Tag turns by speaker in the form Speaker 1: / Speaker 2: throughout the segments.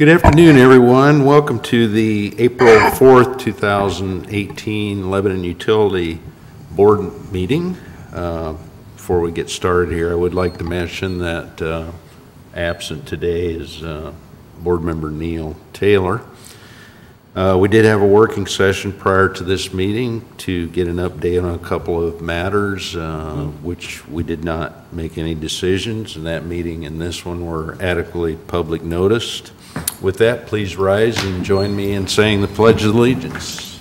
Speaker 1: Good afternoon, everyone. Welcome to the April 4th, 2018 Lebanon Utility Board meeting. Before we get started here, I would like to mention that absent today is Board Member Neil Taylor. We did have a working session prior to this meeting to get an update on a couple of matters, which we did not make any decisions, and that meeting and this one were adequately public noticed. With that, please rise and join me in saying the Pledge of Allegiance.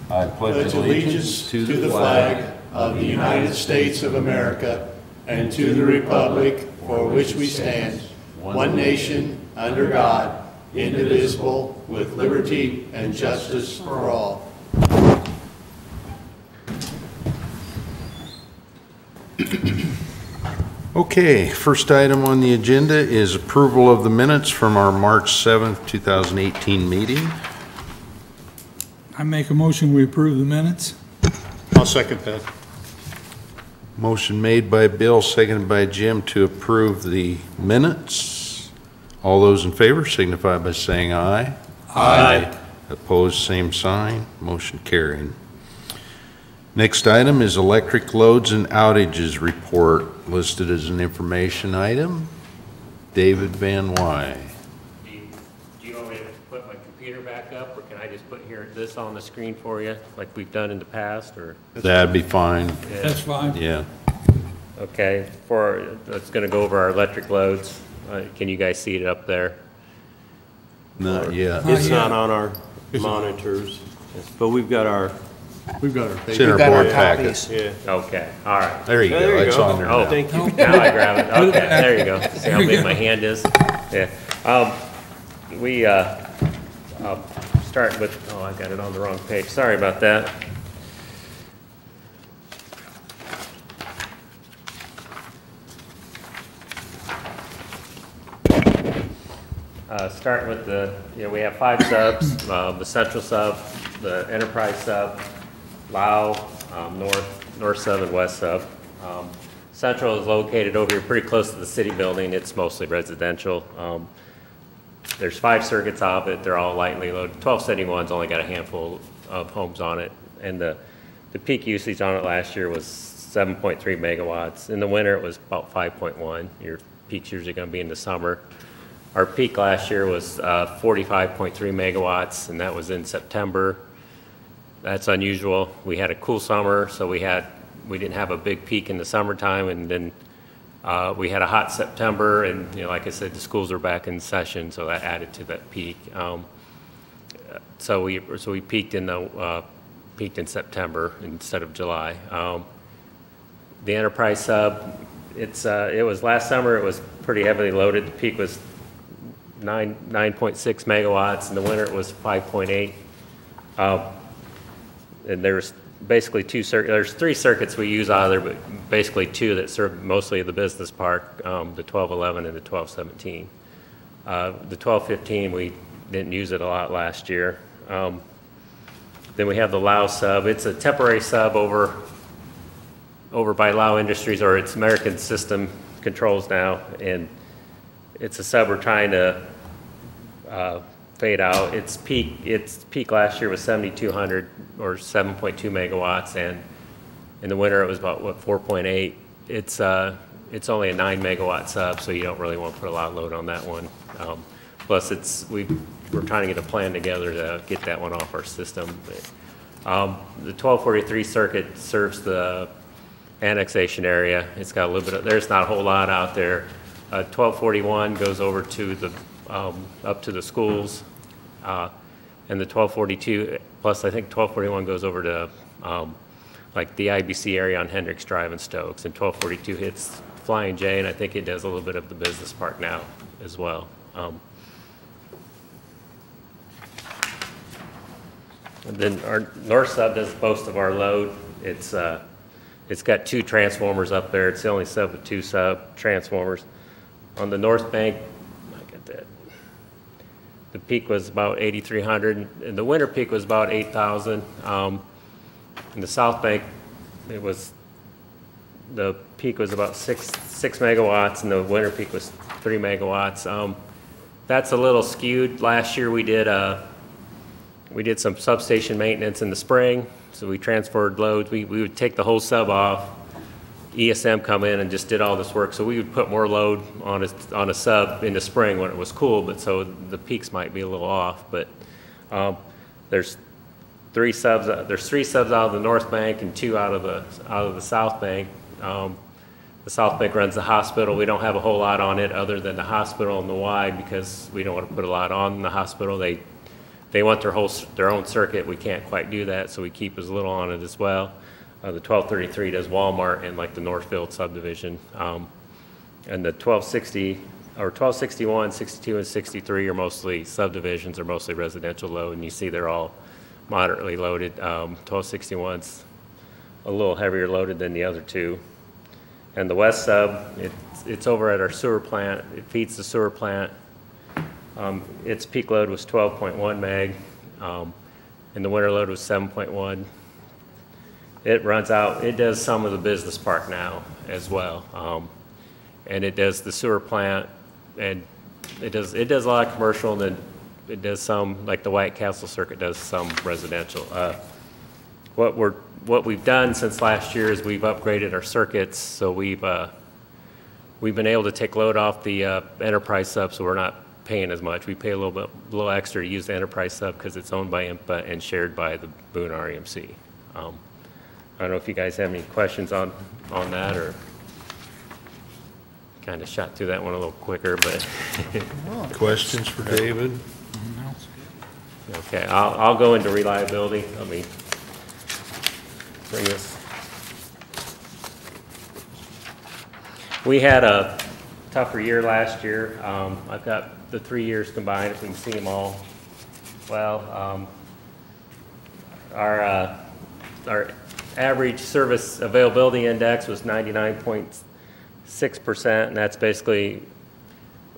Speaker 1: I pledge allegiance to the flag of the United States of America and to the republic for which we stand, one nation, under God, indivisible, with liberty and justice for all. Okay, first item on the agenda is approval of the minutes from our March 7th, 2018 meeting.
Speaker 2: I make a motion we approve the minutes.
Speaker 3: I'll second that.
Speaker 1: Motion made by Bill, seconded by Jim to approve the minutes. All those in favor signify by saying aye. Aye. Opposed, same sign. Motion carried. Next item is electric loads and outages report, listed as an information item. David Van Wy.
Speaker 4: Do you want me to put my computer back up, or can I just put this on the screen for you, like we've done in the past? Or
Speaker 1: That'd be fine.
Speaker 4: yeah.
Speaker 2: That's fine.
Speaker 1: Yeah.
Speaker 4: Okay. It's going to go over our electric loads. Can you guys see it up there?
Speaker 1: Not yet.
Speaker 3: It's not on our monitors, but we've got our
Speaker 1: It's in our board packet.
Speaker 3: yeah.
Speaker 4: Okay. All right.
Speaker 1: There you go.
Speaker 3: There you
Speaker 1: It's
Speaker 3: go.
Speaker 1: on there
Speaker 4: Oh,
Speaker 1: now.
Speaker 3: Thank you.
Speaker 4: now I grab it. Okay. There you go. See how big my hand is? Yeah. We I'll start with. Oh, I got it on the wrong page. Sorry about that. Starting with we have 5 subs, the central sub, the enterprise sub, Lao, north sub, and west sub. Central is located over here pretty close to the city building. It's mostly residential. There's 5 circuits of it. They're all lightly loaded. 1271's only got a handful of homes on it. And the peak usage on it last year was 7.3 megawatts. In the winter, it was about 5.1. Your peaks usually going to be in the summer. Our peak last year was 45.3 megawatts, and that was in September. That's unusual. We had a cool summer, so we didn't have a big peak in the summertime, and then we had a hot September, and like I said, the schools are back in session, so that added to that peak. So we peaked in September instead of July. The enterprise sub, it was last summer. It was pretty heavily loaded. The peak was 9.6 megawatts. In the winter, it was 5.8. And there's basically there's 3 circuits we use out of there, but basically 2 that serve mostly the business park, the 1211 and the 1217. The 1215, we didn't use it a lot last year. Then we have the Lao sub. It's a temporary sub over by Lao Industries, or it's American System Controls now, and it's a sub we're trying to fade out. Its peak last year was 7,200 or 7.2 megawatts, and in the winter it was about 4.8. It's only a 9 megawatt sub, so you don't really want to put a lot of load on that one. Plus, we're trying to get a plan together to get that one off our system. The 1243 circuit serves the annexation area. It's got a little bit of, there's not a whole lot out there. 1241 goes over to the up to the schools, and the 1242 plus I think 1241 goes over to like the IBC area on Hendricks Drive and Stokes, and 1242 hits Flying J, and I think it does a little bit of the business park now as well. And then our north sub does most of our load. It's got 2 transformers up there. It's the only sub with 2 sub transformers. On the north bank, I got that. The peak was about 8,300, and the winter peak was about 8,000. In the south bank, the peak was about six megawatts, and the winter peak was 3 megawatts. that's a little skewed. Last year we did some substation maintenance in the spring, so we transferred loads. We would take the whole sub off, ESM come in and just did all this work. So we would put more load on a sub in the spring when it was cool, but so the peaks might be a little off. But there's three subs out of the North Bank and 2 out of the South Bank. The South Bank runs the hospital. We don't have a whole lot on it other than the hospital and the Y, because we don't want to put a lot on the hospital. They want their own circuit. We can't quite do that, so we keep as little on it as well. The 1233 does Walmart and like the Northfield subdivision. And the 1260, or 1261, 62, and 63 are mostly subdivisions, or mostly residential load, and you see they're all moderately loaded. 1261's a little heavier loaded than the other two. And the west sub, it's over at our sewer plant. It feeds the sewer plant. Its peak load was 12.1 meg, and the winter load was 7.1. It runs out, it does some of the business park now as well. And it does the sewer plant, and it does a lot of commercial, and then it does some, like the White Castle circuit does some residential. What we've done since last year is we've upgraded our circuits, so we've been able to take load off the enterprise sub, so we're not paying as much. We pay a little extra to use the enterprise sub because it's owned by IMPA and shared by the Boone REMC. I don't know if you guys have any questions on that, or kind of shot through that one a little quicker, but
Speaker 1: Questions for David?
Speaker 4: okay, I'll go into reliability. Let me bring this. We had a tougher year last year. I've got the 3 years combined, if we can see them all. Well, our average service availability index was 99.6%, and that's basically,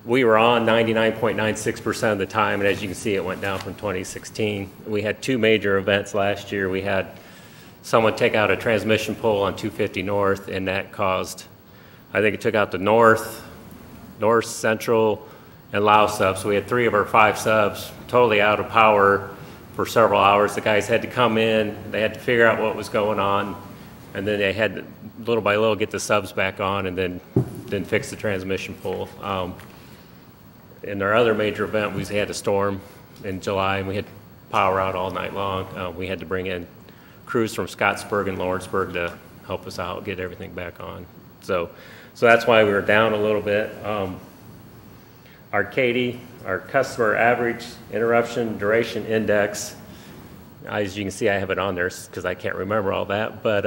Speaker 4: we were on 99.96% of the time, and as you can see, it went down from 2016. We had 2 major events last year. We had someone take out a transmission pole on 250 North, and that caused, I think it took out the North, Central, and Laos subs. So we had 3 of our 5 subs totally out of power for several hours. The guys had to come in, they had to figure out what was going on, and then they had to, little by little, get the subs back on, and then fix the transmission pole. In our other major event, we had a storm in July, and we had power out all night long. We had to bring in crews from Scottsburg and Lawrenceburg to help us out, get everything back on. So that's why we were down a little bit. Our CADI, our customer average interruption duration index, as you can see, I have it on there because I can't remember all that, but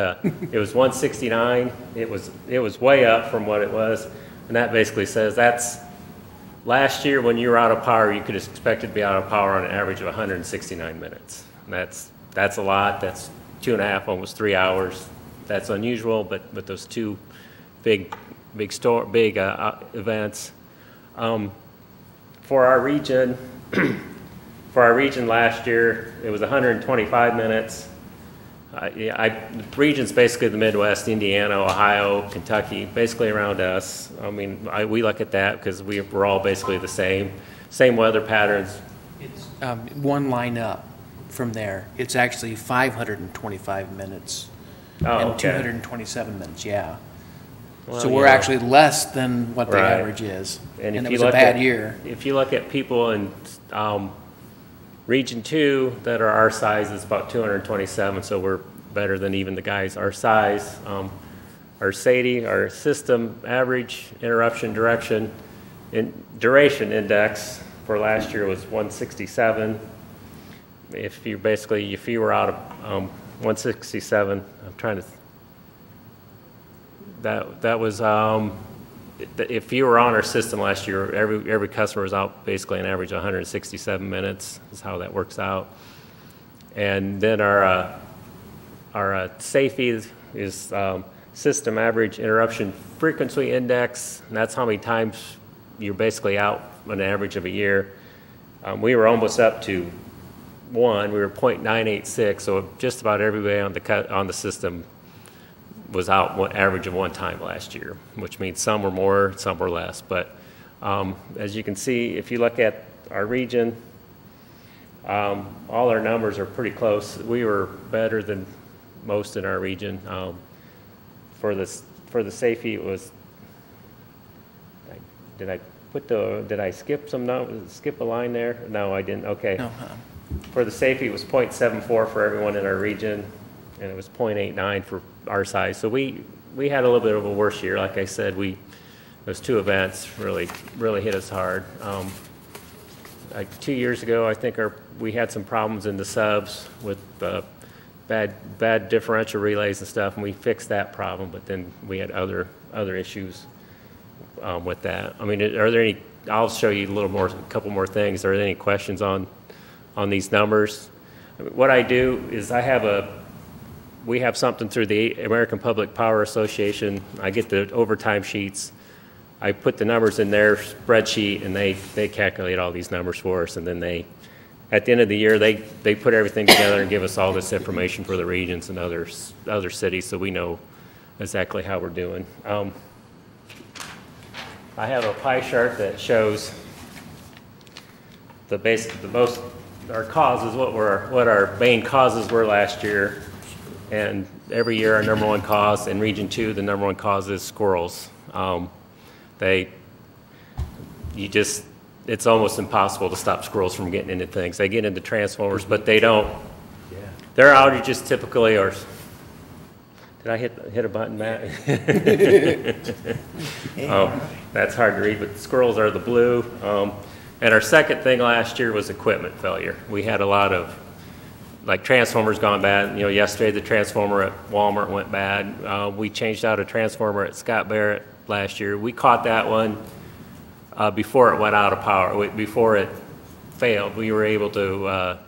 Speaker 4: it was 169. It was way up from what it was, and that basically says that's last year when you were out of power, you could expect to be out of power on an average of 169 minutes. And that's a lot. That's 2.5, almost 3 hours. That's unusual, but those 2 big events. For our region, last year, it was 125 minutes. The region's basically the Midwest, Indiana, Ohio, Kentucky, basically around us. I mean, we look at that because we're all basically the same weather patterns.
Speaker 5: It's one line up from there. It's actually 525 minutes and
Speaker 4: okay.
Speaker 5: 227 minutes, yeah.
Speaker 4: Well,
Speaker 5: so we're actually less than what the
Speaker 4: right.
Speaker 5: average is,
Speaker 4: and
Speaker 5: it was a bad year.
Speaker 4: If you look at people in Region 2 that are our size, it's about 227, so we're better than even the guys our size. Our SAIDI, our System Average Interruption Duration Index for last year was 167. If you were out of 167, I'm trying to. That was if you were on our system last year, every customer was out basically an average of 167 minutes is how that works out. And then our SAFE is System Average Interruption Frequency Index, and that's how many times you're basically out on an average of a year. We were almost up to 1. We were 0.986, so just about everybody on the system was out average of 1 time last year, which means some were more, some were less. But As you can see, if you look at our region, all our numbers are pretty close. We were better than most in our region. For the safety, it was, did I skip skip a line there? No, I didn't, okay.
Speaker 5: No,
Speaker 4: For the safety, it was 0.74 for everyone in our region, and it was 0.89 for our size. So we had a little bit of a worse year. Like I said, those two events really hit us hard. Like 2 years ago, I think we had some problems in the subs with bad differential relays and stuff, and we fixed that problem. But then we had other issues with that. I mean, are there any? I'll show you a couple more things. Are there any questions on these numbers? What I do is we have something through the American Public Power Association. I get the overtime sheets. I put the numbers in their spreadsheet, and they calculate all these numbers for us, and then at the end of the year, they put everything together and give us all this information for the regions and other cities, so we know exactly how we're doing. I have a pie chart that shows our causes, what our main causes were last year, and every year our number one cause in Region 2, the number one cause is squirrels. It's almost impossible to stop squirrels from getting into things. They get into transformers, but they don't. Yeah. Their outages typically are. Did I hit a button, Matt? Oh, that's hard to read, but the squirrels are the blue. And our second thing last year was equipment failure. We had a lot of, like, transformers gone bad. Yesterday the transformer at Walmart went bad. We changed out a transformer at Scott Barrett last year. We caught that one before it went out of power, before it failed. We were able to,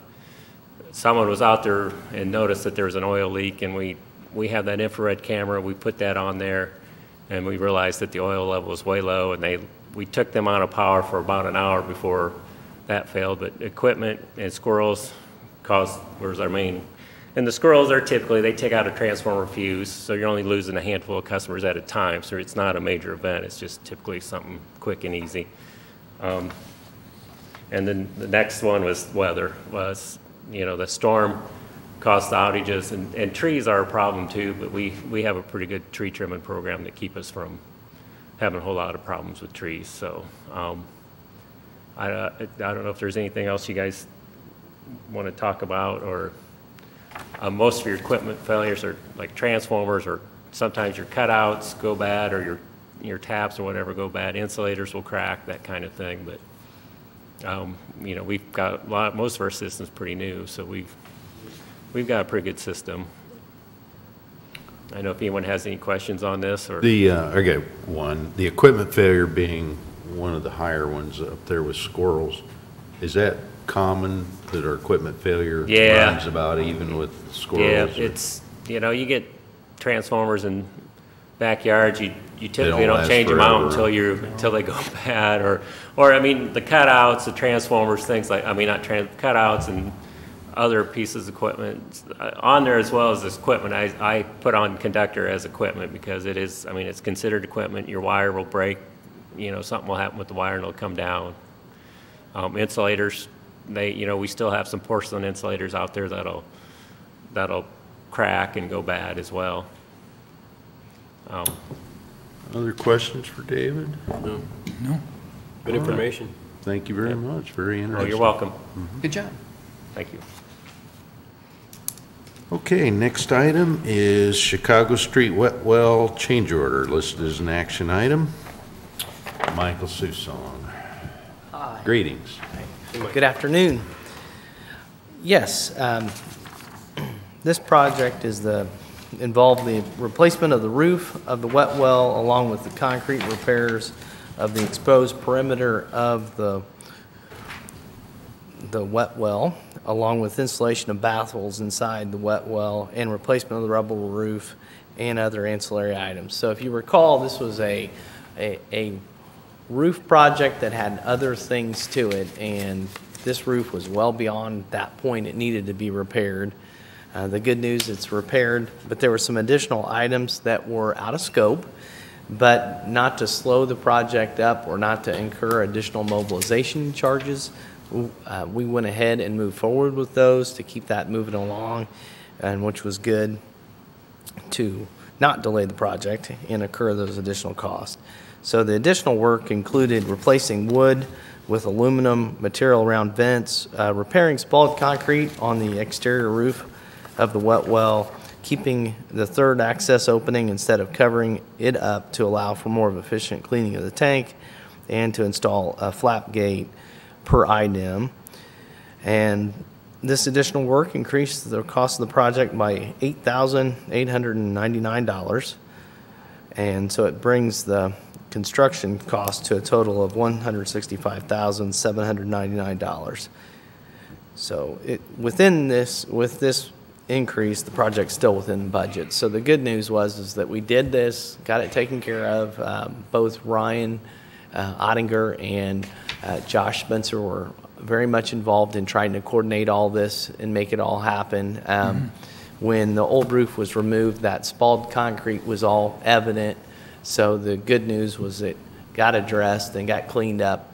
Speaker 4: someone was out there and noticed that there was an oil leak, and we have that infrared camera. We put that on there, and we realized that the oil level was way low, and we took them out of power for about an hour before that failed. But equipment and squirrels was our main. And the squirrels are typically, they take out a transformer fuse, so you're only losing a handful of customers at a time, so it's not a major event. It's just typically something quick and easy. And then the next one was weather, the storm caused the outages, and trees are a problem too, but we have a pretty good tree trimming program that keep us from having a whole lot of problems with trees. So I don't know if there's anything else you guys want to talk about, or most of your equipment failures are like transformers, or sometimes your cutouts go bad, or your taps or whatever go bad. Insulators will crack, that kind of thing. But we've got most of our systems pretty new, so we've got a pretty good system. I don't know if anyone has any questions on this, or
Speaker 1: The equipment failure being one of the higher ones up there with squirrels. Is that common that our equipment failure runs about even with squirrels?
Speaker 4: Yeah, it's, you get transformers in backyards, you typically don't change them out until they go bad, or I mean, the cutouts, the transformers, things like, cutouts and other pieces of equipment on there, as well as this equipment. I put on conductor as equipment because it is, it's considered equipment. Your wire will break, something will happen with the wire and it'll come down. Insulators, we still have some porcelain insulators out there that'll crack and go bad as well.
Speaker 1: Other questions for David?
Speaker 2: No?
Speaker 3: Good information.
Speaker 1: Thank you very much. Very interesting.
Speaker 4: Oh, you're welcome.
Speaker 5: Good job.
Speaker 4: Thank you.
Speaker 1: Okay, next item is Chicago Street wet well change order, listed as an action item. Michael Susong.
Speaker 6: Hi.
Speaker 1: Greetings.
Speaker 6: Good afternoon. Yes, this project involved the replacement of the roof of the wet well, along with the concrete repairs of the exposed perimeter of the wet well, along with installation of baffles inside the wet well and replacement of the rubble roof and other ancillary items. So if you recall, this was a roof project that had other things to it, and this roof was well beyond that point. It needed to be repaired. The good news, it's repaired, but there were some additional items that were out of scope but not to slow the project up or not to incur additional mobilization charges. We went ahead and moved forward with those to keep that moving along, and which was good to not delay the project and incur those additional costs. So the additional work included replacing wood with aluminum material around vents, repairing spalled concrete on the exterior roof of the wet well, keeping the third access opening instead of covering it up to allow for more of efficient cleaning of the tank, and to install a flap gate per item. And this additional work increased the cost of the project by $8,899. And so it brings the construction cost to a total of $165,799. So with this increase, the project's still within budget. So the good news is that we did this, got it taken care of. Both Ryan Ottinger and Josh Spencer were very much involved in trying to coordinate all this and make it all happen. When the old roof was removed, that spalled concrete was all evident. So the good news was it got addressed and got cleaned up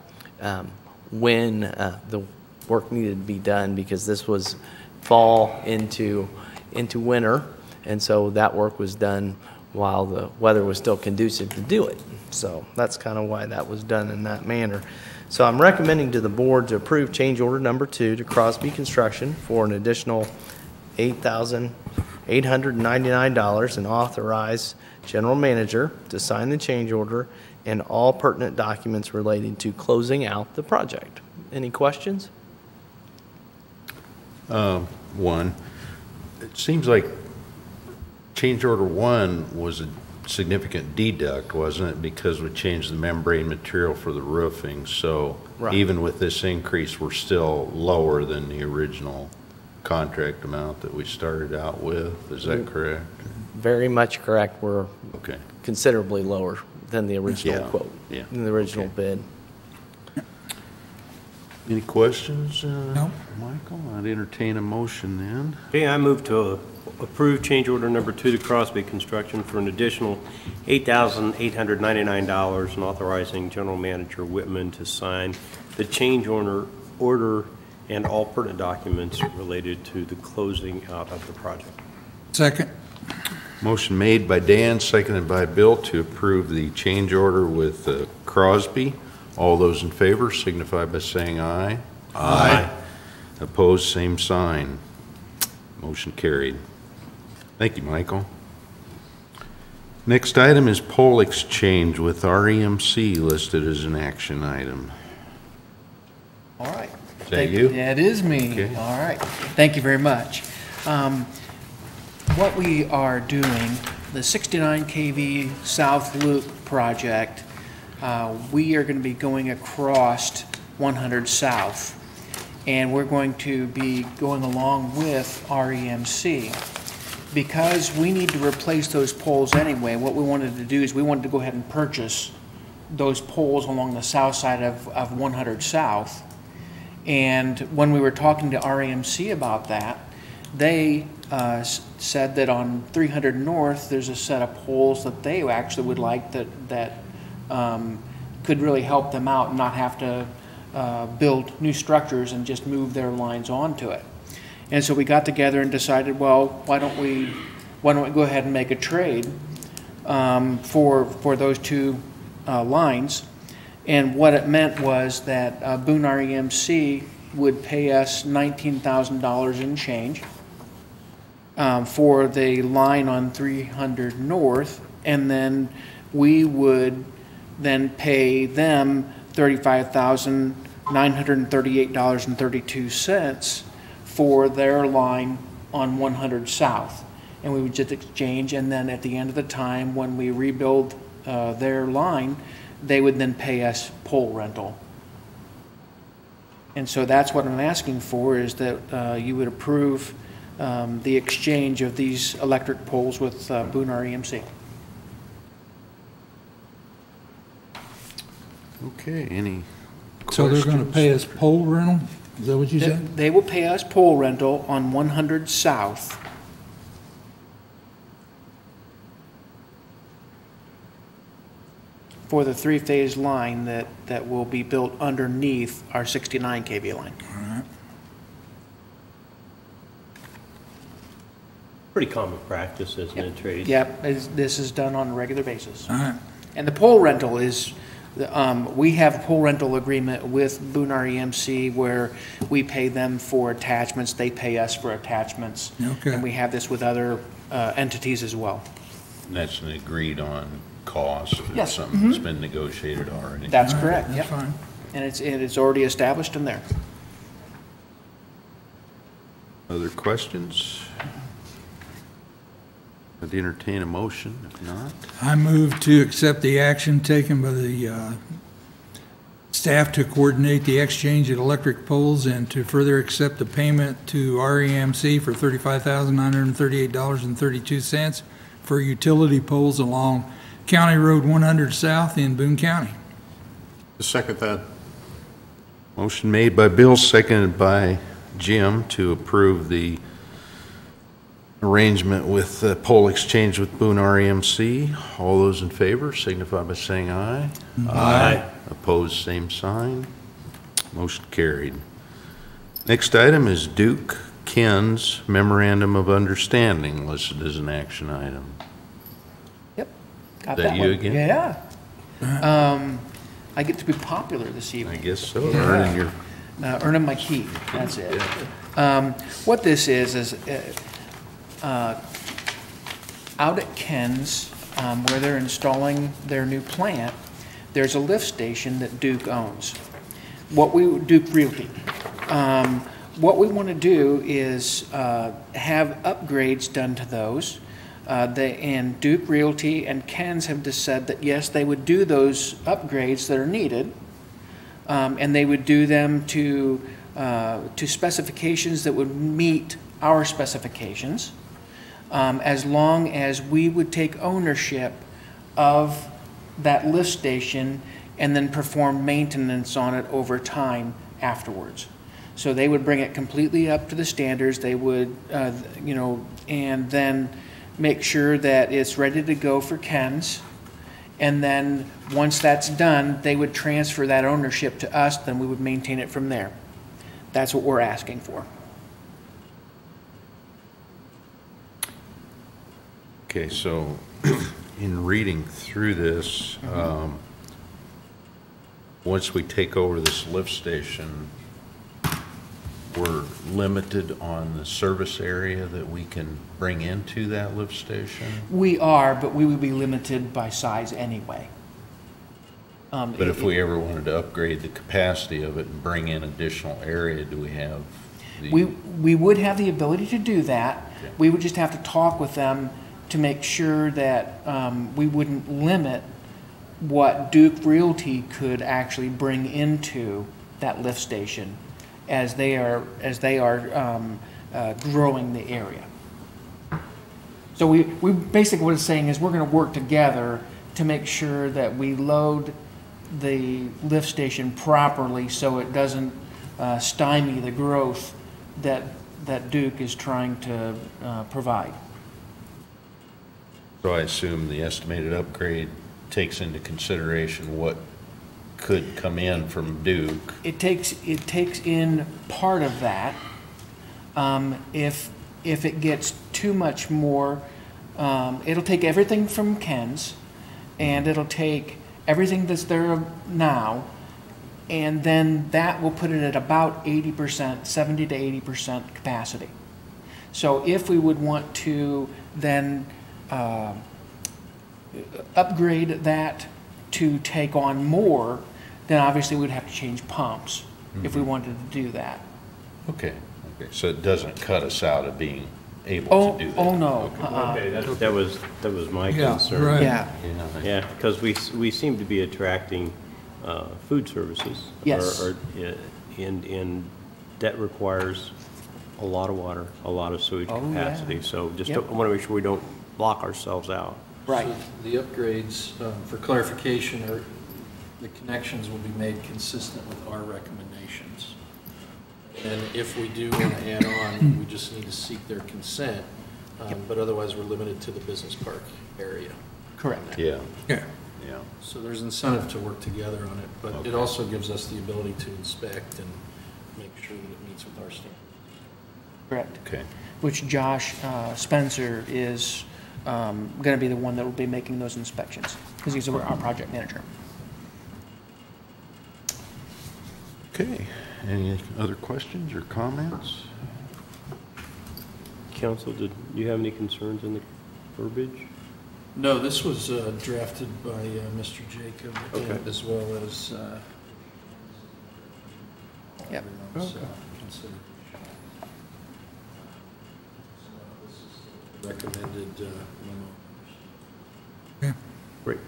Speaker 6: when the work needed to be done, because this was fall into winter, and so that work was done while the weather was still conducive to do it. So that's kind of why that was done in that manner. So I'm recommending to the board to approve change order number 2 to Crosby Construction for an additional $8,899 and authorize general manager to sign the change order and all pertinent documents relating to closing out the project. Any questions?
Speaker 1: One, it seems like change order 1 was a significant deduct, wasn't it? Because we changed the membrane material for the roofing. So
Speaker 6: Right.
Speaker 1: Even with this increase, we're still lower than the original contract amount that we started out with. Is that correct?
Speaker 6: Very much correct. We're
Speaker 1: Okay.
Speaker 6: considerably lower than the original
Speaker 1: Yeah,
Speaker 6: quote,
Speaker 1: yeah.
Speaker 6: than the original bid.
Speaker 1: Any questions,
Speaker 2: No.
Speaker 1: Michael? I'd entertain a motion then.
Speaker 3: Okay, I move to approve change order number 2 to Crosby Construction for an additional $8,899 and authorizing General Manager Whitman to sign the change order and all pertinent documents related to the closing out of the project.
Speaker 2: Second.
Speaker 1: Motion made by Dan, seconded by Bill to approve the change order with Crosby. All those in favor signify by saying aye. Aye. Opposed, same sign. Motion carried. Thank you, Michael. Next item is pole exchange with REMC listed as an action item.
Speaker 7: All right.
Speaker 1: Is that you?
Speaker 7: Yeah, it is me.
Speaker 1: Okay.
Speaker 7: All right. Thank you very much. What we are doing, the 69 kV South Loop project, we are going to be going across 100 South, and we're going to be going along with REMC. Because we need to replace those poles anyway, what we wanted to do is we wanted to go ahead and purchase those poles along the south side of 100 South. And when we were talking to REMC about that, they said that on 300 North, there's a set of poles that they actually would like that could really help them out and not have to build new structures and just move their lines onto it. And so we got together and decided, well, why don't we go ahead and make a trade for those two lines. And what it meant was that Boone REMC would pay us $19,000 in change for the line on 300 North, and then we would then pay them $35,938.32 for their line on 100 South. And we would just exchange, and then at the end of the time, when we rebuild their line, they would then pay us pole rental. And so that's what I'm asking for, is that you would approve the exchange of these electric poles with Boone REMC.
Speaker 1: Okay, any
Speaker 2: So they're going to
Speaker 1: questions?
Speaker 2: pay us pole rental? Is that what you said?
Speaker 7: They will pay us pole rental on 100 South. for the three-phase line that will be built underneath our 69 kV line.
Speaker 2: All right.
Speaker 3: Pretty common practice, isn't it, Trace?
Speaker 7: Yep, this is done on a regular basis.
Speaker 2: All right.
Speaker 7: And the pole rental is, we have a pole rental agreement with Boone REMC where we pay them for attachments, they pay us for attachments.
Speaker 2: Okay.
Speaker 7: And we have this with other entities as well.
Speaker 1: And that's an agreed on cost, or
Speaker 7: Yes.
Speaker 1: something that's been negotiated already.
Speaker 7: That's
Speaker 2: All right,
Speaker 7: correct,
Speaker 2: That's
Speaker 7: yep.
Speaker 2: fine.
Speaker 7: And it's already established in there.
Speaker 1: Other questions? I'd entertain a motion, if not.
Speaker 2: I move to accept the action taken by the staff to coordinate the exchange of electric poles and to further accept the payment to REMC for $35,938.32 for utility poles along County Road 100 South in Boone County.
Speaker 8: Second that.
Speaker 1: Motion made by Bill, seconded by Jim to approve the arrangement with pole exchange with Boone REMC. All those in favor signify by saying aye.
Speaker 3: Aye.
Speaker 1: Opposed, same sign. Motion carried. Next item is Duke Ken's Memorandum of Understanding, listed as an action item.
Speaker 7: Yep. Got
Speaker 1: Is that you
Speaker 7: one.
Speaker 1: again?
Speaker 7: Yeah. I get to be popular this
Speaker 1: I
Speaker 7: evening.
Speaker 1: guess so, earning your,
Speaker 7: Earning my keep, that's it. What this is out at Ken's, where they're installing their new plant, there's a lift station that Duke owns. Duke Realty. What we want to do is have upgrades done to those. And Duke Realty and Ken's have just said that yes, they would do those upgrades that are needed, and they would do them to specifications that would meet our specifications, as long as we would take ownership of that lift station and then perform maintenance on it over time afterwards. So they would bring it completely up to the standards. They would, and then make sure that it's ready to go for Ken's. And then once that's done, they would transfer that ownership to us, then we would maintain it from there. That's what we're asking for.
Speaker 1: okay, so in reading through this, once we take over this lift station, we're limited on the service area that we can bring into that lift station?
Speaker 7: We are, but we would be limited by size anyway.
Speaker 1: But if we ever wanted to upgrade the capacity of it and bring in additional area, do we have the?
Speaker 7: We would have the ability to do that.
Speaker 1: Okay.
Speaker 7: We would just have to talk with them to make sure that we wouldn't limit what Duke Realty could actually bring into that lift station as they are growing the area. So we basically what it's saying is we're going to work together to make sure that we load the lift station properly so it doesn't stymie the growth that Duke is trying to provide.
Speaker 1: So I assume the estimated upgrade takes into consideration what could come in from Duke.
Speaker 7: It takes in part of that. If it gets too much more, it'll take everything from Ken's, and it'll take everything that's there now, and then that will put it at about 80%, 70 to 80% capacity. So if we would want to then upgrade that to take on more, then obviously we'd have to change pumps if we wanted to do that.
Speaker 1: Okay, so it doesn't cut us out of being able to do that?
Speaker 7: Oh, no.
Speaker 3: Okay, that was my
Speaker 2: Yeah,
Speaker 3: concern.
Speaker 2: right.
Speaker 7: Yeah,
Speaker 3: Yeah, because we seem to be attracting food services.
Speaker 7: Yes.
Speaker 3: And that requires a lot of water, a lot of sewage
Speaker 7: Oh, yeah.
Speaker 3: capacity. So just
Speaker 7: Yep.
Speaker 3: I want to make sure we don't block ourselves out.
Speaker 7: right.
Speaker 9: So the upgrades, for clarification, are, the connections will be made consistent with our recommendations. And if we do want to add on, we just need to seek their consent, but otherwise we're limited to the business park area.
Speaker 7: Correct.
Speaker 1: Yeah,
Speaker 2: Yeah.
Speaker 1: yeah.
Speaker 9: So there's incentive to work together on it, but it also gives us the ability to inspect and make sure that it meets with our standards.
Speaker 7: Correct.
Speaker 1: Okay.
Speaker 7: Which Josh Spencer is going to be the one that will be making those inspections, because he's our project manager.
Speaker 1: Okay. Any other questions or comments?
Speaker 3: Council, did you have any concerns in the verbiage?
Speaker 9: No, this was drafted by Mr. Jacob,
Speaker 3: Okay.
Speaker 9: as well as
Speaker 7: Yep.
Speaker 9: everyone's consideration. Recommended memo.
Speaker 3: Great.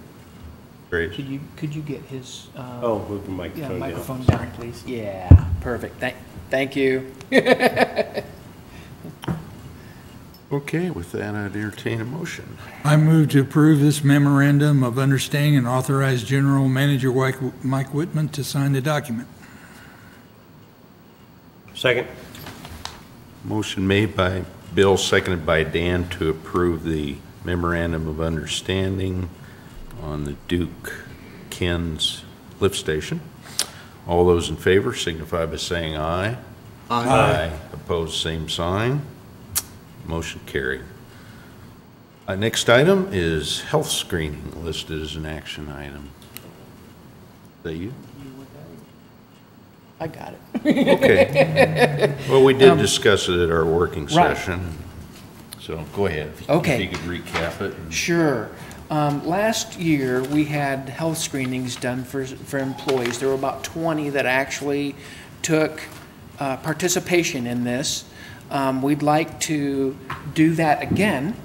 Speaker 1: Great.
Speaker 7: Could you get his
Speaker 3: Oh, move the microphone down.
Speaker 7: microphone down, please? Yeah, perfect. Thank you.
Speaker 1: Okay, with that, I'd entertain a motion.
Speaker 2: I move to approve this memorandum of understanding and authorize General Manager Mike Whitman to sign the document.
Speaker 3: Second.
Speaker 1: Motion made by Bill, seconded by Dan to approve the memorandum of understanding on the Duke Ken's lift station. All those in favor signify by saying aye. Aye. Opposed, same sign. Motion carried. Next item is health screening, listed as an action item. Is that you?
Speaker 7: I got it.
Speaker 1: Okay. Well, we did discuss it at our working
Speaker 7: Right.
Speaker 1: session. So go ahead.
Speaker 7: Okay.
Speaker 1: If you could recap it.
Speaker 7: Sure. Last year, we had health screenings done for employees. There were about 20 that actually took participation in this. We'd like to do that again.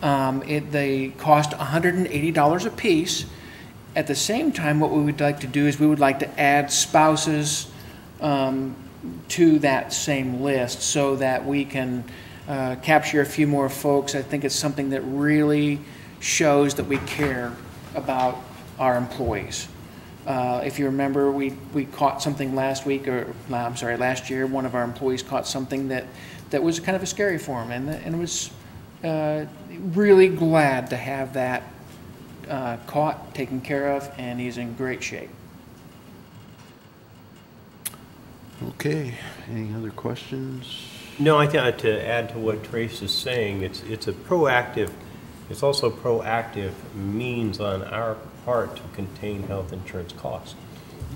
Speaker 7: They cost $180 a piece. At the same time, what we would like to do is we would like to add spouses to that same list so that we can capture a few more folks. I think it's something that really shows that we care about our employees. If you remember, we caught something last year, one of our employees caught something that was kind of a scary for him, and was really glad to have that caught, taken care of, and he's in great shape.
Speaker 1: Okay. Any other questions?
Speaker 3: No, I think to add to what Trace is saying, it's also a proactive means on our part to contain health insurance costs,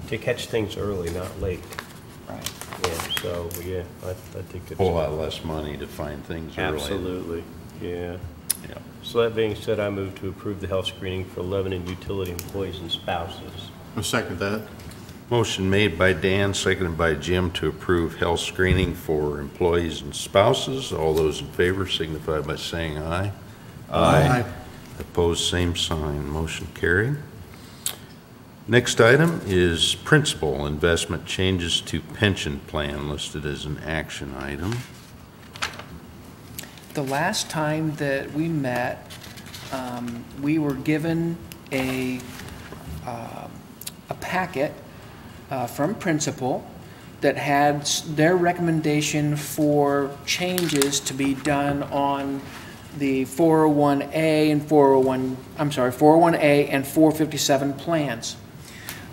Speaker 3: to catch things early, not late.
Speaker 7: Right.
Speaker 3: Yeah, so, yeah, I think it's.
Speaker 1: A whole lot less money to find things early.
Speaker 3: Absolutely, yeah.
Speaker 1: Yeah.
Speaker 3: So that being said, I move to approve the health screening for Lebanon utility employees and spouses.
Speaker 8: I'll second that.
Speaker 1: Motion made by Dan, seconded by Jim to approve health screening for employees and spouses. All those in favor signify by saying aye.
Speaker 8: Aye.
Speaker 1: Opposed, same sign. Motion carried. Next item is principal investment changes to pension plan, listed as an action item.
Speaker 7: The last time that we met, we were given a packet from principal that had their recommendation for changes to be done on the 401A and 401A and 457 plans.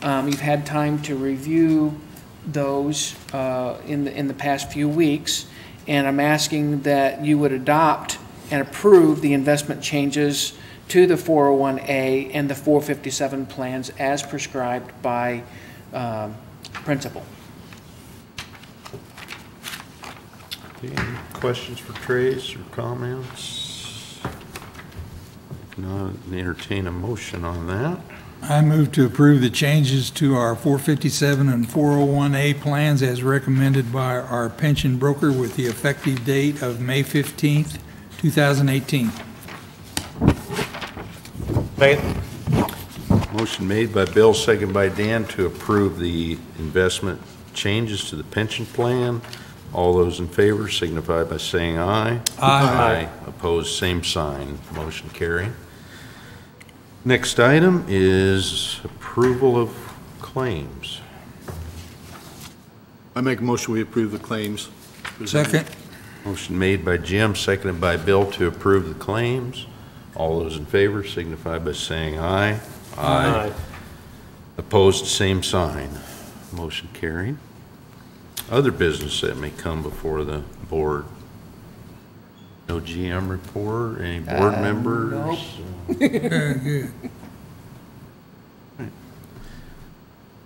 Speaker 7: You've had time to review those in the past few weeks, and I'm asking that you would adopt and approve the investment changes to the 401A and the 457 plans as prescribed by principal.
Speaker 1: Okay, any questions for Trace or comments? If not, entertain a motion on that.
Speaker 2: I move to approve the changes to our 457 and 401A plans as recommended by our pension broker with the effective date of May 15th, 2018.
Speaker 3: Second.
Speaker 1: Motion made by Bill, seconded by Dan to approve the investment changes to the pension plan. All those in favor signify by saying aye.
Speaker 2: Aye.
Speaker 1: Opposed, same sign. Motion carried. Next item is approval of claims.
Speaker 8: I make a motion we approve the claims.
Speaker 2: Second.
Speaker 1: Motion made by Jim, seconded by Bill to approve the claims. All those in favor signify by saying aye.
Speaker 3: Aye.
Speaker 1: Opposed, same sign. Motion carried. Other business that may come before the board. No GM report, any board members?
Speaker 2: Very good.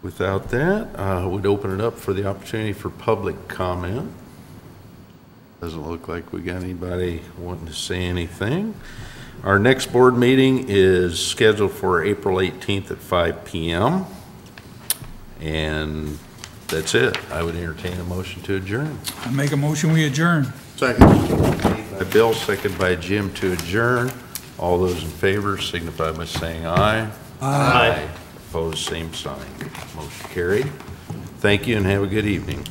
Speaker 1: Without that, we'd open it up for the opportunity for public comment. Doesn't look like we got anybody wanting to say anything. Our next board meeting is scheduled for April 18th at 5 p.m. And that's it. I would entertain a motion to adjourn.
Speaker 2: I make a motion, we adjourn.
Speaker 8: Second.
Speaker 1: By Bill, second by Jim to adjourn. All those in favor signify by saying aye.
Speaker 3: Aye.
Speaker 1: Opposed, same sign. Motion carried. Thank you and have a good evening.